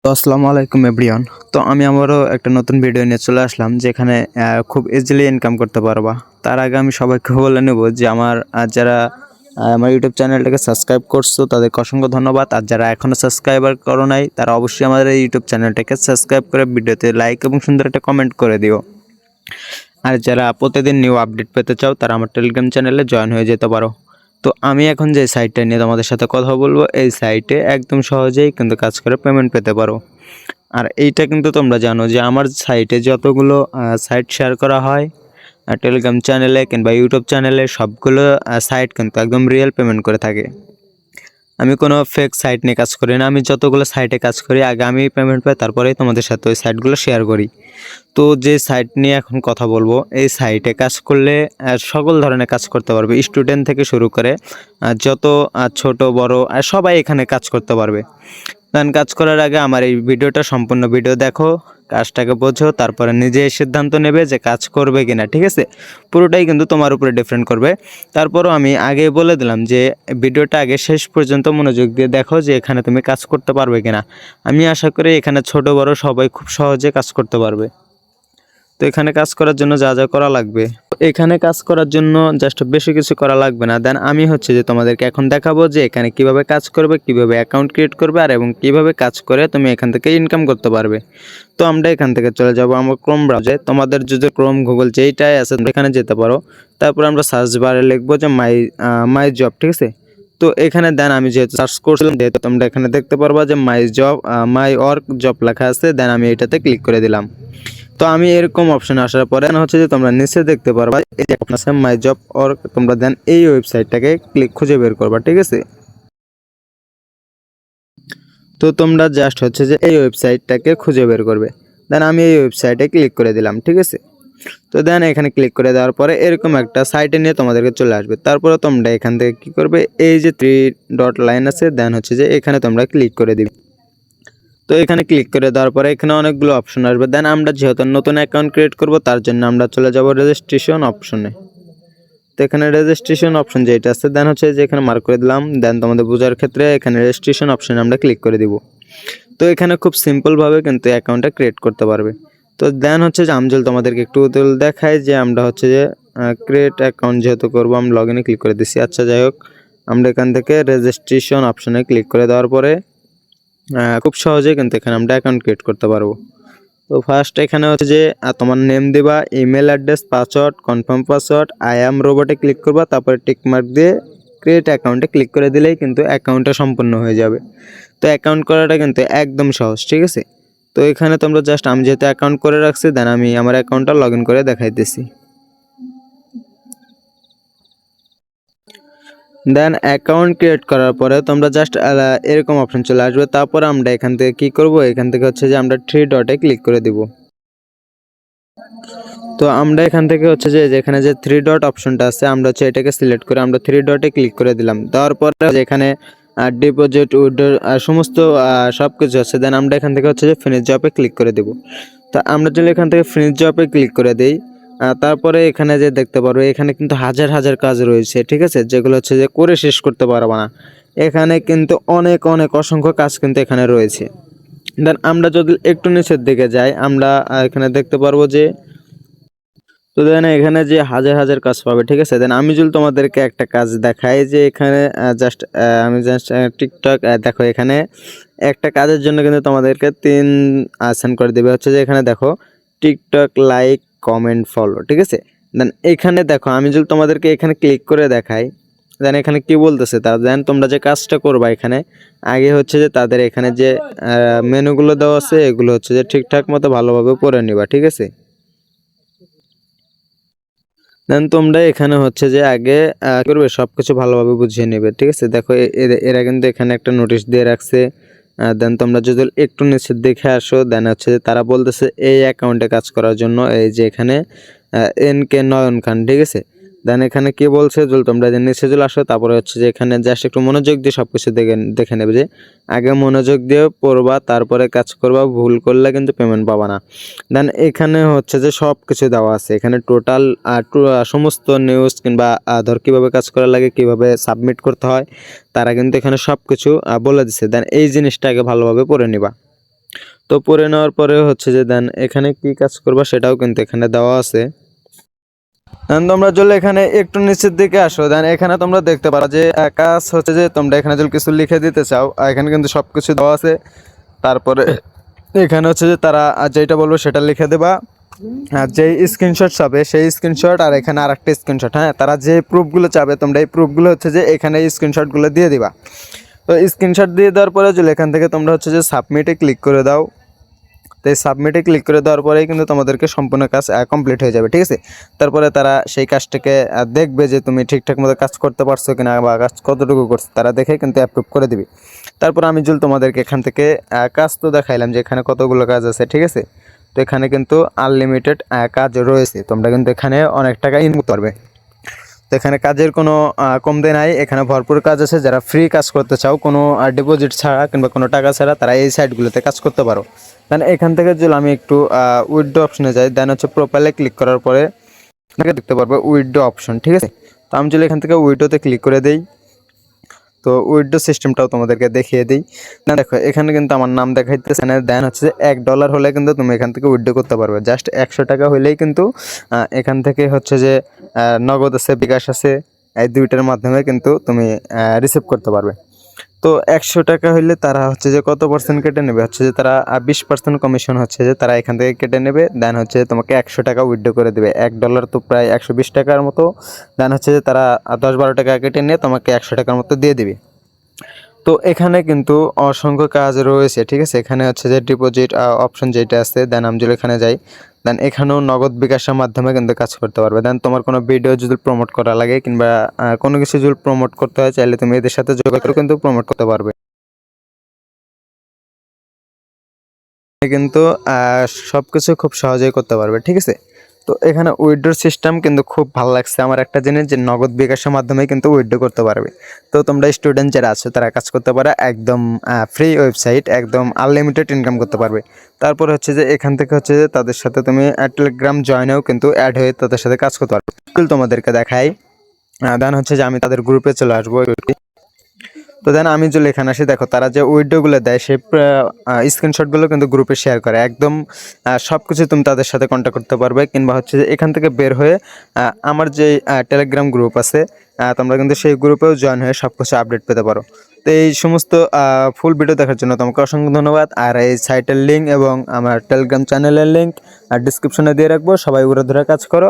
তো আসসালামু আলাইকুম এভরিওয়ান। তো আমি আমারও একটা নতুন ভিডিও নিয়ে চলে আসলাম যেখানে খুব ইজিলি ইনকাম করতে পারবা। তার আগে আমি সবাইকে বলে নেব যে যারা আমার ইউটিউব চ্যানেলটাকে সাবস্ক্রাইব করছো তাদেরকে অসংখ্য ধন্যবাদ। আর যারা এখনও সাবস্ক্রাইবার করো নাই তারা অবশ্যই আমাদের এই ইউটিউব চ্যানেলটাকে সাবস্ক্রাইব করে ভিডিওতে লাইক এবং সুন্দর একটা কমেন্ট করে দিও। আর যারা প্রতিদিন নিউ আপডেট পেতে চাও তারা আমার টেলিগ্রাম চ্যানেলে জয়েন হয়ে যেতে পারো। তো আমি এখন যে সাইটটা নিয়ে তোমাদের সাথে কথা বলবো, এই সাইটে একদম সহজেই কিন্তু কাজ করে পেমেন্ট পেতে পারো। আর এইটা কিন্তু তোমরা জানো যে আমার সাইটে যতগুলো সাইট শেয়ার করা হয় টেলিগ্রাম চ্যানেলে কিংবা ইউটিউব চ্যানেলে, সবগুলো সাইট কিন্তু একদম রিয়েল পেমেন্ট করে থাকে। আমি কোনো ফেক সাইট নিয়ে কাজ করি না। আমি যতগুলো সাইটে কাজ করি আগে আমি পেমেন্ট পাই, তারপরেই তোমাদের সাথে ওই সাইটগুলো শেয়ার করি। তো যে সাইট নিয়ে এখন কথা বলবো, এই সাইটে কাজ করলে সকল ধরনের কাজ করতে পারবে। স্টুডেন্ট থেকে শুরু করে যত ছোট বড় সবাই এখানে কাজ করতে পারবে। দেন কাজ করার আগে আমার এই ভিডিওটা সম্পূর্ণ ভিডিও দেখো, কাজটাকে বোঝো, তারপরে নিজে সিদ্ধান্ত নেবে যে কাজ করবে কিনা। ঠিক আছে, পুরোটাই কিন্তু তোমার উপরে ডিপেন্ড করবে। তারপরও আমি আগে বলে দিলাম যে ভিডিওটা আগে শেষ পর্যন্ত মনোযোগ দিয়ে দেখো যে এখানে তুমি কাজ করতে পারবে কিনা। আমি আশা করি এখানে ছোট বড় সবাই খুব সহজে কাজ করতে পারবে। তো এখানে কাজ করার জন্য যা যা করা লাগবে, এখানে কাজ করার জন্য জাস্ট বেশি কিছু করা লাগবে না। দেন আমি যে তোমাদেরকে এখন দেখাবো যে এখানে কিভাবে কাজ করবে, কিভাবে অ্যাকাউন্ট ক্রিয়েট করবে, আর এবং কিভাবে কাজ করে তুমি এখান থেকে ইনকাম করতে পারবে। তো আমরা এখান থেকে চলে যাব আমার ক্রোম ব্রাউজারে। তোমাদের যদি ক্রোম গুগল যেইটাই আছে এখানে যেতে পারো। তারপর আমরা সার্চ বারে লিখবো যে মাই জব। ঠিক আছে, তো এখানে দেন আমি যেহেতু সার্চ করছিলাম, যেহেতু তোমরা এখানে দেখতে পারবা যে মাই ওয়ার্ক জব লেখা আছে। দেন আমি এটাতে ক্লিক করে দিলাম। তো আমি এরকম অপশন আসার পরে যে তোমরা নিচে দেখতে পারবা এই যে অপশন আছে মাই জব, অর তোমরা দেন এই ওয়েবসাইটটাকে খুঁজে বের করবা। ঠিক আছে, তো তোমরা জাস্ট যে এই ওয়েবসাইটটাকে খুঁজে বের করবে। দেন আমি এই ওয়েবসাইটে ক্লিক করে দিলাম। ঠিক আছে, তো দেন এখানে ক্লিক করে দেওয়ার পরে এরকম একটা সাইটে নিয়ে তোমাদেরকে চলে আসবে। তারপরে তোমরা এখান থেকে কি করবে, এই যে 3 ডট লাইন আছে, দেন যে এখানে তোমরা ক্লিক করে দিবে। তো এখানে ক্লিক করে দেওয়ার পরে এখানে অনেকগুলো অপশন আসবে। দেন আমরা যেহেতু নতুন অ্যাকাউন্ট ক্রিয়েট করব তার জন্য আমরা চলে যাব রেজিস্ট্রেশন অপশনে। তো এখানে রেজিস্ট্রেশন অপশন যেটা আছে, দেন যে এখানে মার্ক করে দিলাম। দেন তোমাদের বোঝার ক্ষেত্রে এখানে রেজিস্ট্রেশন অপশনে আমরা ক্লিক করে দিব। তো এখানে খুব সিম্পলভাবে কিন্তু অ্যাকাউন্টটা ক্রিয়েট করতে পারবে। তো দেন যে আমি যদি তোমাদেরকে একটু দেখাই যে আমরা যে ক্রিয়েট অ্যাকাউন্ট যেহেতু করবো, আমি লগ ইনে ক্লিক করে দিচ্ছি। আচ্ছা যাই হোক, আমরা এখান থেকে রেজিস্ট্রেশন অপশনে ক্লিক করে দেওয়ার পরে খুব সহজে কিন্তু এখানে আমরা অ্যাকাউন্ট ক্রিয়েট করতে পারবো। তো ফার্স্ট এখানে যে তোমার নেম দিবা, email address, password, confirm password, I am রোবটে ক্লিক করবা, তারপরে টিক মার্ক দিয়ে ক্রিয়েট অ্যাকাউন্টে ক্লিক করে দিলেই কিন্তু অ্যাকাউন্টটা সম্পূর্ণ হয়ে যাবে। তো অ্যাকাউন্ট করাটা কিন্তু একদম সহজ। ঠিক আছে, তো এখানে তোমরা জাস্ট আমি যেহেতু অ্যাকাউন্ট করে রাখছি, দেন আমি আমার অ্যাকাউন্টটা লগ ইন করে দেখাইতেছি। দেন অ্যাকাউন্ট ক্রিয়েট করার পরে তোমরা জাস্ট এরকম অপশন চলে আসবে। তারপর আমরা এখান থেকে কি করব, এখান থেকে যে আমরা 3 ডটে ক্লিক করে দিব। তো আমরা এখান থেকে যে যেখানে যে 3 ডট অপশনটা আছে, আমরা এটাকে সিলেক্ট করে আমরা 3 ডটে ক্লিক করে দিলাম। দেওয়ার পরে যেখানে ডিপোজিট, উইথড্র সমস্ত সব কিছু আছে। দেন আমরা এখান থেকে যে ফিনিশ জবে ক্লিক করে দেব। তো আমরা যদি এখান থেকে ফিনিশ জবে ক্লিক করে দেই, তারপরে এখানে যে দেখতে পারো এখানে কিন্তু হাজার হাজার কাজ রয়েছে। ঠিক আছে, যেগুলো যে করে শেষ করতে পারবো না। এখানে কিন্তু অনেক অনেক অসংখ্য কাজ কিন্তু এখানে রয়েছে। দেন আমরা যদি একটু নিচের দিকে যাই, আমরা এখানে দেখতে পারবো যে, তো দেন এখানে যে হাজার হাজার কাজ পাবে। ঠিক আছে, দেন আমি যদি তোমাদেরকে একটা কাজ দেখাই যে এখানে আমি জাস্ট টিকটক দেখো, এখানে একটা কাজের জন্য কিন্তু তোমাদেরকে 3 সেন্ড করে দেবে। যে এখানে দেখো টিকটক লাইক কমেন্ট ফলো। ঠিক আছে, দেন এখানে দেখো আমি যদি তোমাদেরকে এখানে ক্লিক করে দেখাই, দেন এখানে কি বলতেছে তা, দেন তোমরা যে কাজটা করবা এখানে আগে যে তাদের এখানে যে মেনুগুলো দেওয়া আছে এগুলো যে ঠিকঠাক মতো ভালোভাবে পড়ে নিবা। ঠিক আছে, দেন তোমরা এখানে যে আগে করবে সবকিছু ভালোভাবে বুঝিয়ে নেবে। ঠিক আছে, দেখো এরা কিন্তু এখানে একটা নোটিশ দিয়ে রাখছে। দেন তোমরা যদি একটু নিচে দেখে আসো, দেন যে তারা বলতেছে এই অ্যাকাউন্টে কাজ করার জন্য এই যে এখানে NK নয়ন খান। ঠিক আছে, দেন এখানে কি বলছে, যদি তোমরা যে নিচে চলে আসো, তারপরে যে এখানে জাস্ট একটু মনোযোগ দিয়ে সবকিছু দেখে নেবে। যে আগে মনোযোগ দিয়ে পড়বা, তারপরে কাজ করবা, ভুল করলে কিন্তু পেমেন্ট পাবা না। দেন এখানে যে সব কিছু দেওয়া আছে। এখানে টোটাল সমস্ত নিউজ কিংবা ধর কীভাবে কাজ করা লাগে, কিভাবে সাবমিট করতে হয়, তারা কিন্তু এখানে সব কিছু বলে দিচ্ছে। দেন এই জিনিসটা আগে ভালোভাবে পড়ে নিবা। তো পড়ে নেওয়ার পরে হচ্ছে যে দেন এখানে কি কাজ করবা সেটাও কিন্তু এখানে দেওয়া আছে। দেন তোমরা যদি এখানে একটু নিচের দিকে আসো, দেন এখানে তোমরা দেখতে পারো যে কাজ হচ্ছে যে তোমরা এখানে যদি কিছু লিখে দিতে চাও, এখানে কিন্তু সব কিছু দেওয়া আছে। তারপরে এখানে হচ্ছে যে তারা যেটা বলবো সেটা লিখে দেবা, আর যেই স্ক্রিনশট চাবে সেই স্ক্রিনশট, আর এখানে আর একটা স্ক্রিনশট। হ্যাঁ, তারা যে প্রুফগুলো চাবে তোমরা এই প্রুফগুলো হচ্ছে যে এখানে স্ক্রিনশটগুলো দিয়ে দিবা। তো স্ক্রিনশট দিয়ে দেওয়ার পরে যদি এখান থেকে তোমরা হচ্ছে যে সাবমিটে ক্লিক করে দাও, তো এই সাবমিটে ক্লিক করে দেওয়ার পরেই কিন্তু তোমাদেরকে সম্পূর্ণ কাজ কমপ্লিট হয়ে যাবে, ঠিক আছে। তারপরে তারা সেই কাজটাকে দেখবে যে তুমি ঠিকঠাক মতো কাজ করতে পারছো কিনা বা কাজ কতটুকু করছো, তারা দেখে কিন্তু অ্যাপ্রুভ করে দিবে। তারপর আমি যদি তোমাদেরকে এখান থেকে কাজ তো দেখাইলাম যে এখানে কতগুলো কাজ আছে, ঠিক আছে। তো এখানে কিন্তু আনলিমিটেড কাজ রয়েছে, তোমরা কিন্তু এখানে অনেক টাকা ইনকাম করতে পারবে। তো এখানে কাজের কোনো কমতি নাই, এখানে ভরপুর কাজ আছে। যারা ফ্রি কাজ করতে চাও কোনো ডিপোজিট ছাড়া কিংবা কোনো টাকা ছাড়া, তারা এই সাইটগুলোতে কাজ করতে পারো। দেন এখান থেকে যদি আমি একটু উইথড্র অপশনে যাই, দেন হচ্ছে প্রোফাইলে ক্লিক করার পরে দেখতে পারবো উইথড্র অপশন, ঠিক আছে। তো আমি যদি এখান থেকে উইথড্রোতে ক্লিক করে দেই, তো উইথড্র সিস্টেমটাও তোমাদেরকে দেখিয়ে দিই। না দেখো এখানে কিন্তু আমার নাম দেখাইতেছে না, দেন হচ্ছে যে $1 হলে কিন্তু তুমি এখান থেকে উইথড্র করতে পারবে। জাস্ট 100 টাকা হলেই কিন্তু এখান থেকে হচ্ছে যে নগদ আছে, বিকাশ আছে, এই দুইটার মাধ্যমে কিন্তু তুমি রিসিভ করতে পারবে। তো 100 টাকা হইলে তারা হচ্ছে যে কত পার্সেন্ট কেটে নেবে, হচ্ছে যে তারা 20% কমিশন হচ্ছে যে তারা এখান থেকে কেটে নেবে। দেন হচ্ছে তোমাকে 100 টাকা উইথড্র করে দেবে। $1 তো প্রায় 120 টাকার মতো। দেন হচ্ছে যে তারা 10-12 টাকা কেটে নিয়ে তোমাকে 100 টাকার মতো দিয়ে দিবে। তো এখানে কিন্তু অসংখ্য কাজ রয়েছে, ঠিক আছে। এখানে হচ্ছে যে ডিপোজিট অপশন যেটা আছে, দেন আমি যদি এখানে যাই, দেন এখানেও নগদ বিকাশের মাধ্যমে কিন্তু কাজ করতে পারবে। দেন তোমার কোনো ভিডিও যদি প্রমোট করা লাগে কিংবা কোনো কিছু যদি প্রমোট করতে হয়, চাইলে তুমি এদের সাথে যোগাযোগ করে কিন্তু প্রমোট করতে পারবে। কিন্তু সব কিছু খুব সহজেই করতে পারবে, ঠিক আছে। তো এখানে উইথড্র সিস্টেম কিন্তু খুব ভালো লাগছে আমার একটা জিনিস, যে নগদ বিকাশের মাধ্যমে কিন্তু উইথড্র করতে পারবে। তো তোমরা স্টুডেন্ট যারা আছো তারা কাজ করতে পারো, একদম ফ্রি ওয়েবসাইট, একদম আনলিমিটেড ইনকাম করতে পারবে। তারপর হচ্ছে যে এখান থেকে হচ্ছে যে তাদের সাথে তুমি টেলিগ্রাম জয়েনেও কিন্তু অ্যাড হয়ে তাদের সাথে কাজ করতে পারবে। তোমাদেরকে দেখাই, দেন হচ্ছে যে আমি তাদের গ্রুপে চলে আসবো। তো দেন আমি যদি এখানে আসি, দেখো তারা যে উইডিওগুলো দেয় সেই স্ক্রিনশটগুলো কিন্তু গ্রুপে শেয়ার করে, একদম সব কিছু তুমি তাদের সাথে কন্ট্যাক্ট করতে পারবে। কিংবা হচ্ছে যে এখান থেকে বের হয়ে আমার যে টেলিগ্রাম গ্রুপ আছে, তোমরা কিন্তু সেই গ্রুপেও জয়েন হয়ে সব কিছু আপডেট পেতে পারো। তো এই সমস্ত ফুল ভিডিও দেখার জন্য তোমাকে অসংখ্য ধন্যবাদ। আর এই সাইটের লিঙ্ক এবং আমার টেলিগ্রাম চ্যানেলের লিঙ্ক ডিসক্রিপশনে দিয়ে রাখবো, সবাই ঘুরে ধরে কাজ করো।